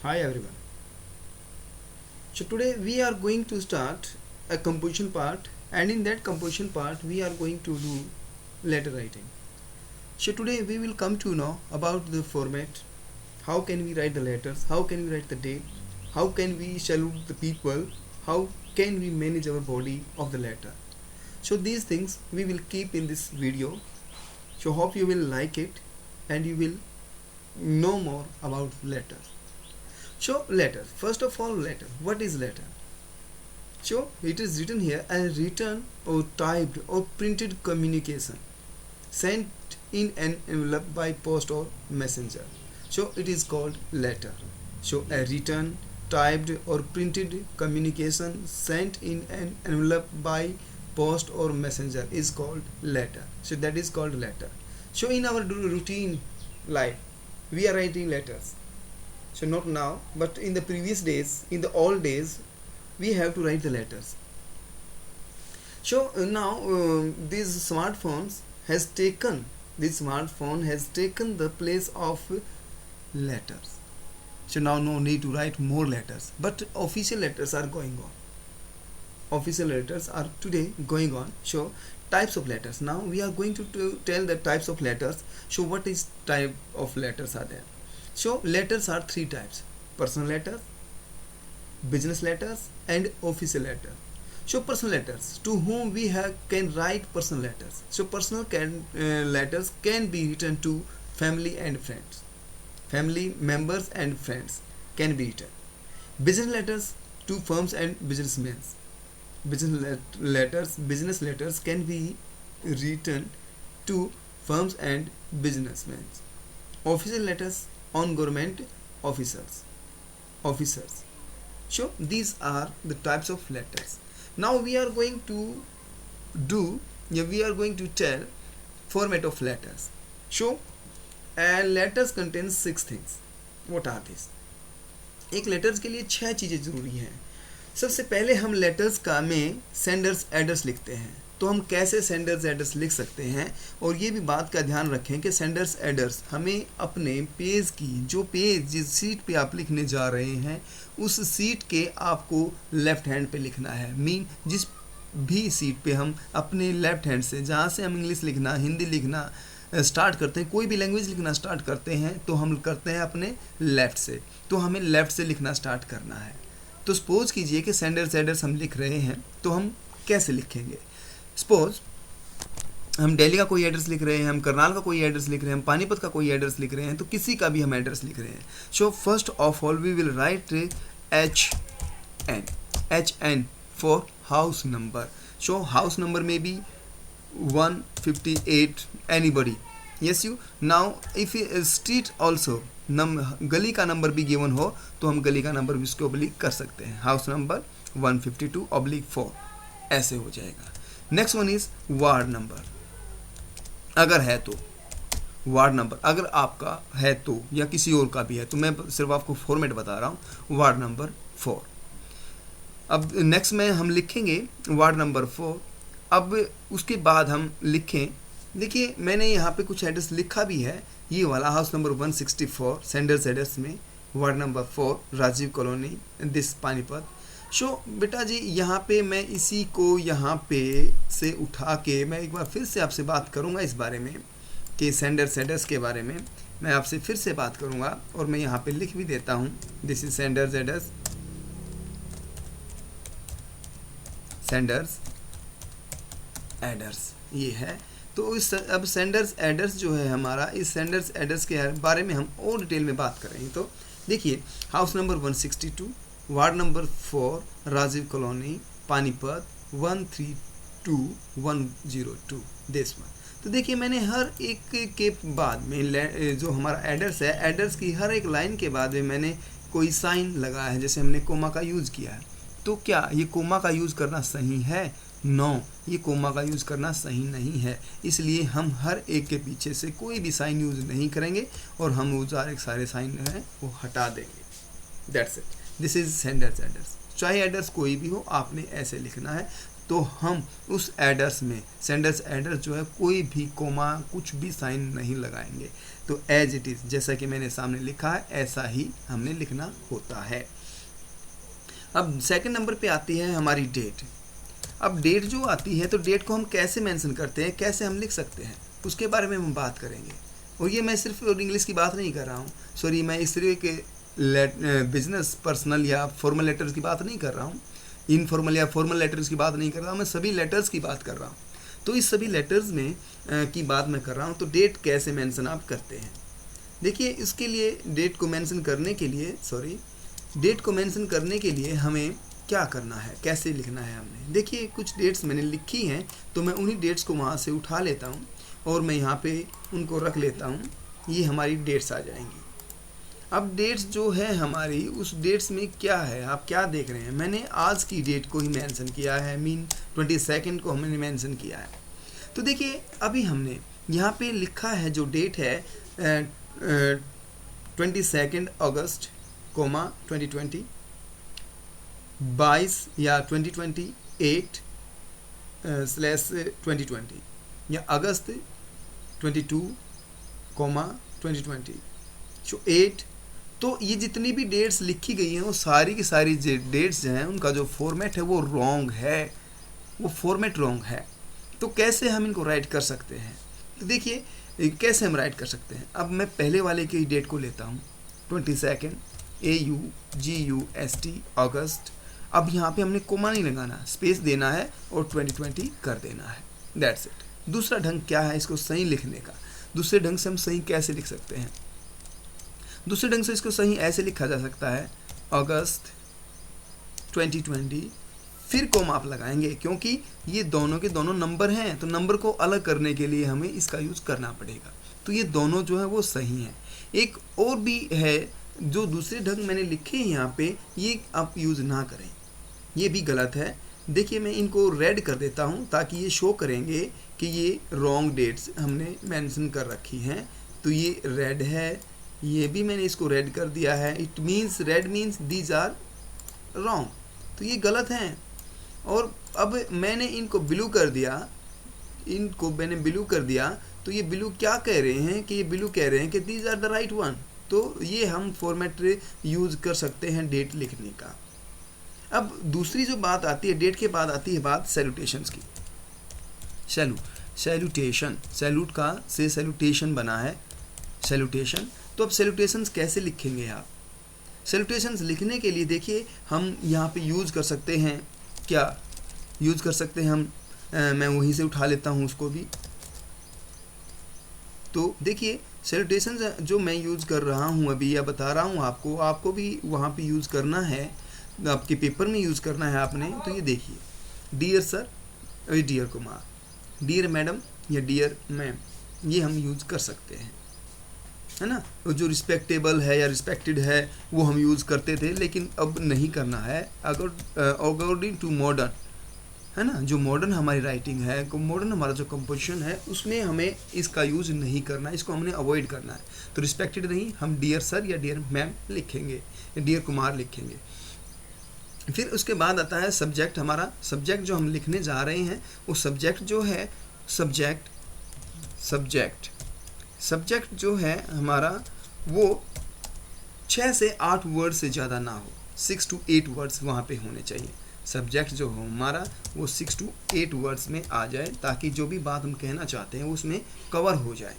Hi everyone. So today we are going to start a composition part, and in that composition part we are going to do letter writing. So today we will come to know about the format, how can we write the letters, how can we write the date, how can we salute the people, how can we manage our body of the letter. So these things we will keep in this video. So hope you will like it and you will know more about letters. So letter. First of all, letter. What is letter? So it is written here as written or typed or printed communication sent in an envelope by post or messenger. So it is called letter. So a written, typed or printed communication sent in an envelope by post or messenger is called letter. So that is called letter. So in our routine life, we are writing letters. So not now, but in the previous days, in the old days, we have to write the letters. So now these smartphones has taken this smartphone has taken the place of letters. So now no need to write more letters, but official letters are going on. Official letters are today going on. So types of letters. Now we are going to tell the types of letters. So what is type of letters are there? So letters are three types: personal letters, business letters, and official letters. So personal letters, to whom we can write personal letters. So personal letters can be written to family and friends. Family members and friends can be written. Business letters to firms and businessmen. Business letters can be written to firms and businessmen. Official letters on government officers. So these are the types of letters. Now we are going to tell format of letters. So letters contains 6 things. What are these? एक letters के लिए 6 चीज़ें ज़रूरी हैं. सबसे पहले हम letters का में सेंडर्स एड्रेस लिखते हैं. तो हम कैसे सेंडर्स एड्रेस लिख सकते हैं, और ये भी बात का ध्यान रखें कि सेंडर्स एड्रेस हमें अपने पेज की जो पेज जिस सीट पे आप लिखने जा रहे हैं उस सीट के आपको लेफ़्ट हैंड पे लिखना है. मीन जिस भी सीट पे हम अपने लेफ़्ट हैंड से, जहाँ से हम इंग्लिश लिखना, हिंदी लिखना स्टार्ट करते हैं, कोई भी लैंग्वेज लिखना स्टार्ट करते हैं, तो हम करते हैं अपने लेफ़्ट से. तो हमें लेफ़्ट से लिखना स्टार्ट करना है. तो सपोज कीजिए कि सेंडर्स एड्रेस हम लिख रहे हैं, तो हम कैसे लिखेंगे? सपोज हम दिल्ली का कोई एड्रेस लिख रहे हैं, हम करनाल का कोई एड्रेस लिख रहे हैं, हम पानीपत का कोई एड्रेस लिख रहे हैं, तो किसी का भी हम एड्रेस लिख रहे हैं. So first of all we will write HN for house number. सो हाउस नंबर में भी 158 anybody. Yes you. Now if street also गली का नंबर भी गिवन हो तो हम गली का नंबर भी उसके ऑब्लिक कर सकते हैं. हाउस नंबर 152/4 ऐसे हो जाएगा. Next one is ward number. अगर है तो वार्ड नंबर, अगर आपका है तो, या किसी और का भी है तो, मैं सिर्फ आपको फॉर्मेट बता रहा हूँ. Ward number 4. अब नेक्स्ट में हम लिखेंगे वार्ड नंबर 4. अब उसके बाद हम लिखें, देखिए मैंने यहाँ पे कुछ एड्रेस लिखा भी है. ये वाला हाउस नंबर 164 सेंडर्स एड्रेस में, ward number 4 Rajiv colony, dist Panipat. So बेटा जी यहाँ पे मैं इसी को यहाँ पे से उठा के मैं एक बार फिर से आपसे बात करूँगा इस बारे में कि सेंडर्स एड्रेस के बारे में मैं आपसे फिर से बात करूँगा, और मैं यहाँ पे लिख भी देता हूँ. This is sender's address, sender's address ये है. तो इस अब सेंडर्स एड्रेस जो है हमारा, इस सेंडर्स एड्रेस के बारे में हम और डिटेल में बात करेंगे. तो देखिए house number 162, ward number 4 Rajiv colony, Panipat 132102 this one. तो देखिए मैंने हर एक के बाद में जो हमारा एड्रेस है, एड्रेस की हर एक लाइन के बाद में मैंने कोई साइन लगाया है. जैसे हमने कोमा का यूज़ किया है, तो क्या ये कोमा का यूज़ करना सही है? नो, ये कोमा का यूज़ करना सही नहीं है. इसलिए हम हर एक के पीछे से कोई भी साइन यूज़ नहीं करेंगे और हम वो सारे साइन हैं वो हटा देंगे. That's it. This is sender's address. चाहे एड्रेस कोई भी हो, आपने ऐसे लिखना है. तो हम उस एडर्स में सेंडर्स एडर्स जो है कोई भी कोमा कुछ भी साइन नहीं लगाएंगे। तो एज इट इज़, जैसा कि मैंने सामने लिखा है ऐसा ही हमने लिखना होता है। अब सेकंड नंबर पे आती है हमारी डेट। अब डेट जो आती है तो डेट को हम कैसे मेंशन करते हैं, कैसे हम लिख सकते हैं, उसके बारे में हम बात करेंगे। और ये मैं सिर्फ इंग्लिश की बात नहीं कर रहा हूँ, सॉरी, मैं इस तरह के बिजनेस पर्सनल या फॉर्मल लेटर्स की बात नहीं कर रहा हूँ, इनफॉर्मल या फॉर्मल लेटर्स की बात नहीं कर रहा हूँ, मैं सभी लेटर्स की बात कर रहा हूँ। तो इस सभी लेटर्स में की बात मैं कर रहा हूँ। तो डेट कैसे मेंशन आप करते हैं, देखिए इसके लिए डेट को मेंशन करने के लिए हमें क्या करना है, कैसे लिखना है हमने। देखिए कुछ डेट्स मैंने लिखी हैं, तो मैं उन्हीं डेट्स को वहाँ से उठा लेता हूँ और मैं यहाँ पे उनको रख लेता हूँ। ये हमारी डेट्स आ जाएंगी। अब डेट्स जो है हमारी, उस डेट्स में क्या है, आप क्या देख रहे हैं, मैंने आज की डेट को ही मेंशन किया है, मीन 22 को हमने मेंशन किया है। तो देखिए अभी हमने यहाँ पे लिखा है जो डेट है 22 अगस्त, 2020, 22 या 2028/2020 या अगस्त 22, 2020, जो 8। तो ये जितनी भी डेट्स लिखी गई हैं वो सारी की सारी डेट्स जो हैं उनका जो फॉर्मेट है वो रॉन्ग है, वो फॉर्मेट रॉन्ग है। तो कैसे हम इनको राइट कर सकते हैं, तो देखिए कैसे हम राइट कर सकते हैं। अब मैं पहले वाले की डेट को लेता हूँ, 22 AUGUST अगस्त। अब यहाँ पे हमने कोमा नहीं लगाना, स्पेस देना है और 2020 कर देना है, दैट्स इट। दूसरा ढंग क्या है इसको सही लिखने का, दूसरे ढंग से हम सही कैसे लिख सकते हैं। दूसरे ढंग से इसको सही ऐसे लिखा जा सकता है, अगस्त 2020, फिर कोमा आप लगाएंगे, क्योंकि ये दोनों के दोनों नंबर हैं, तो नंबर को अलग करने के लिए हमें इसका यूज़ करना पड़ेगा। तो ये दोनों जो है वो सही हैं। एक और भी है जो दूसरे ढंग मैंने लिखे हैं यहाँ पे, ये आप यूज़ ना करें, ये भी गलत है। देखिए मैं इनको रेड कर देता हूँ ताकि ये शो करेंगे कि ये रॉन्ग डेट्स हमने मेंशन कर रखी हैं। तो ये रेड है, ये भी मैंने इसको रेड कर दिया है। It means, red means these are wrong, तो ये गलत हैं। और अब मैंने इनको ब्लू कर दिया, तो ये ब्लू क्या कह रहे हैं कि ये ब्लू कह रहे हैं कि these are the right one. तो ये हम फॉर्मेट यूज़ कर सकते हैं डेट लिखने का। अब दूसरी जो बात आती है, डेट के बाद आती है बात सैल्यूटेशंस की। सैल्यूटेशन, सैल्यूट का से सैल्यूटेशन बना है, सैल्यूटेशन। तो अब सैल्यूटेशंस कैसे लिखेंगे आप। सैल्यूटेशंस लिखने के लिए देखिए हम यहाँ पे यूज़ कर सकते हैं, क्या यूज़ कर सकते हैं हम, मैं वहीं से उठा लेता हूँ उसको भी। तो देखिए सैल्यूटेशंस जो मैं यूज़ कर रहा हूँ अभी या बता रहा हूँ आपको भी वहाँ पे यूज़ करना है, आपके पेपर में यूज़ करना है आपने। तो ये देखिए, dear sir, dear Kumar, dear madam या डियर मैम, ये हम यूज़ कर सकते हैं, है ना। और जो रिस्पेक्टेबल है या रिस्पेक्टेड है वो हम यूज़ करते थे, लेकिन अब नहीं करना है। अकॉर्डिंग टू मॉडर्न, है ना, जो मॉडर्न हमारी राइटिंग है, मॉडर्न हमारा जो कंपोजिशन है, उसमें हमें इसका यूज़ नहीं करना है, इसको हमने अवॉइड करना है। तो रिस्पेक्टेड नहीं, हम डियर सर या डियर मैम लिखेंगे, डियर कुमार लिखेंगे। फिर उसके बाद आता है सब्जेक्ट। हमारा सब्जेक्ट जो हम लिखने जा रहे हैं वो सब्जेक्ट जो है, सब्जेक्ट जो है हमारा वो 6 से 8 वर्ड से ज़्यादा ना हो, 6 to 8 वर्ड्स वहाँ पे होने चाहिए। सब्जेक्ट जो हो हमारा वो 6 to 8 वर्ड्स में आ जाए, ताकि जो भी बात हम कहना चाहते हैं उसमें कवर हो जाए।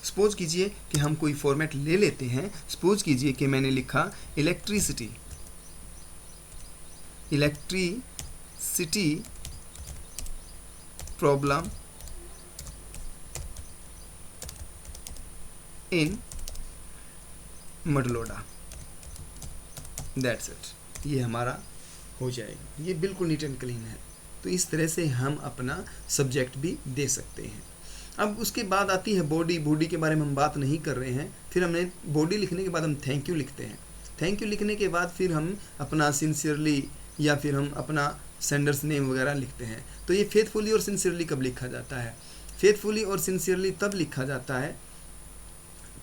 सपोज कीजिए कि हम कोई फॉर्मेट ले लेते हैं। सपोज कीजिए कि मैंने लिखा electricity problem in Madlauda, that's it. ये हमारा हो जाएगा, ये बिल्कुल नीट एंड क्लीन है। तो इस तरह से हम अपना सब्जेक्ट भी दे सकते हैं। अब उसके बाद आती है बॉडी के बारे में हम बात नहीं कर रहे हैं। फिर हमने बॉडी लिखने के बाद हम थैंक यू लिखते हैं। थैंक यू लिखने के बाद फिर हम अपना सिंसियरली या फिर हम अपना सेंडर्स नेम वगैरह लिखते हैं। तो ये फेथफुली और सिंसियरली कब लिखा जाता है, फेथफुली और सिंसियरली तब लिखा जाता है।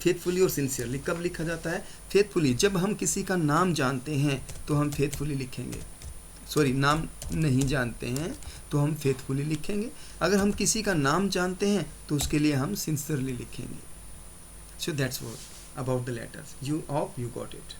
फेथफुली और सिंसियरली कब लिखा जाता है, फेथफुली जब हम किसी का नाम जानते हैं तो हम फेथफुली लिखेंगे। सॉरी नाम नहीं जानते हैं तो हम फेथफुली लिखेंगे, अगर हम किसी का नाम जानते हैं तो उसके लिए हम सिंसियरली लिखेंगे. So that's what about the letters. You hope you got it.